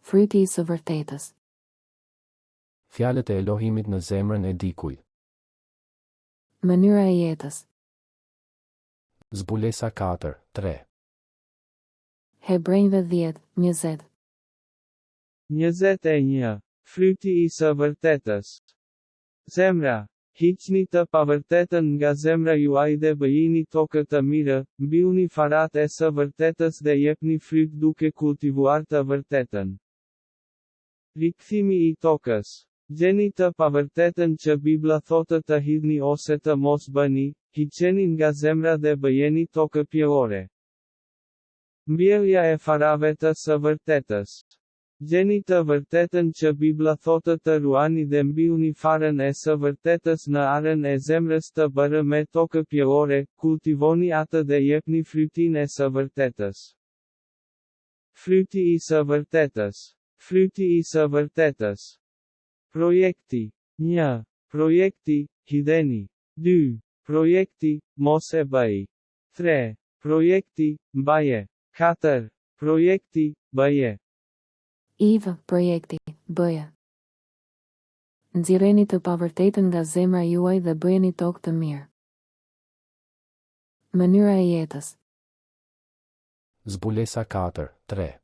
fryti i së vërtetës. Fjalët e Elohimit në zemrën e dikujt. Mënyra e jetës. Zbulesa 4:3. Hebrejve 10:20. 21. Fryti i së vërtetës. Zemra, hiqni të pavërtetën nga zemra juaj dhe bëjini tokë të mirë, mbyllni farat e së vërtetës dhe jepni fryt duke kultivuar të vërtetën. Rikthimi i tokës. Gjeni të pavërtetën që Bibla thotë të hidhni ose të mos bëni, hiqeni nga zemra dhe bëjeni tokë pjellore. Mbjellja e farave të së vërtetës. Gjeni të vërtetën që Bibla thotë të ruani dhe mbyllni farën e së vërtetës në arën e zemrës të bërë me tokë pjellore, kultivoni atë dhe jepni frytin e së vërtetës. Fryti i së vërtetës. Fryti i së vërtetës. Projekti. 1. Projekti, hidheni. 2. Projekti, mos e bëj. 3. Projekti, mbaje. 4. Projekti, bëje. IV, projekti, bëje. Nxirreni të pavërtetën nga zemra juaj dhe bëjeni tokë të mirë. Mënyra e jetës. Zbulesa 4:3.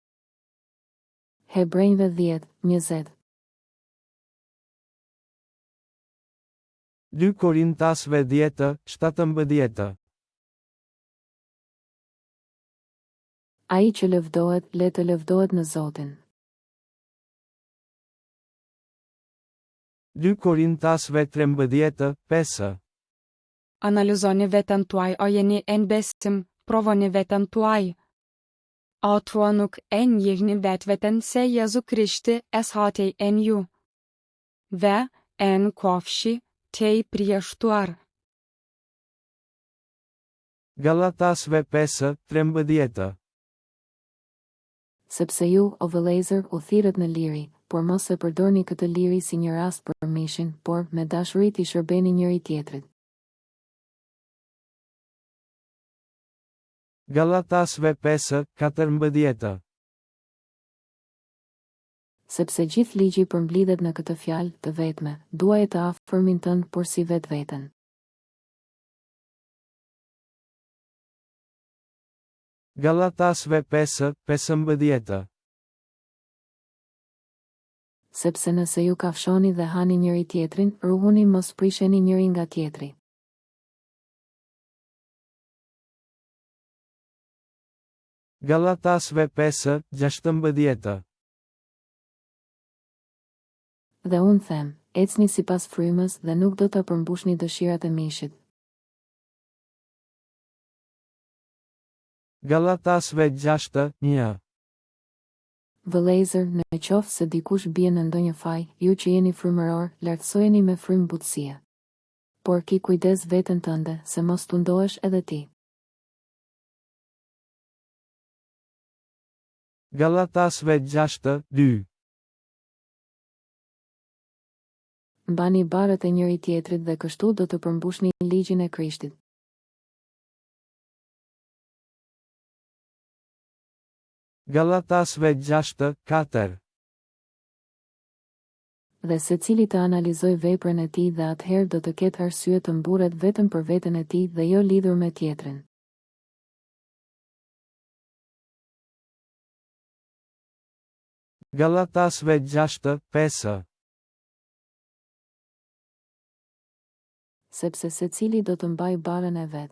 Hebrejve 10:20. 2 Korintasve 10:17. Ai që lëvdohet, le të lëvdohet në Zotin. 2 Korintasve 13:5. Analizoni veten tuaj, o jeni në besim, provoni veten tuaj. A thua nuk e njihni vetveten se Jezu Krishti eshatej en ju. Dhe, en kofshi, te I prieshtuar. Galatasve 5:13. Sepse ju, o vëllezër, u thirrët në liri, por mos e përdorni këtë liri si një rast për mishin, por me dashuri t'i shërbeni njëri tjetrit. Galatasve 5:14. Sepse gjithë ligji përmblidhet në këtë fjalë të vetme, duaj të afërmin tënd por si vetveten. Galatasve 5:15. Sepse nëse ju kafshoni dhe hani njëri tjetrin, ruhuni mos prisheni njëri nga tjetri. Galatasve 5:16. Dhe unë them, ecni sipas frymës dhe nuk do të përmbushni dëshirat e mishit. Galatasve 6:1. Vëllezër, në qoftë se dikush bie në ndonjë faj, ju që jeni frymëror, lartësojeni me frymë butësie. Por ki kujdes veten tënde, se mos t'u ndohesh edhe ti. Galatasve 6:2. Mbani barët e njëri tjetrit dhe kështu do të përmbushni ligjin e Krishtit. Galatasve 6:4. Dhe secili të analizoj veprën e tij dhe atëherë do të ketë arsye të mburret vetëm për veten e tij dhe jo lidhur me tjetrin. Galatasve 6:5. Sepse secili do të mbaj barën e vet.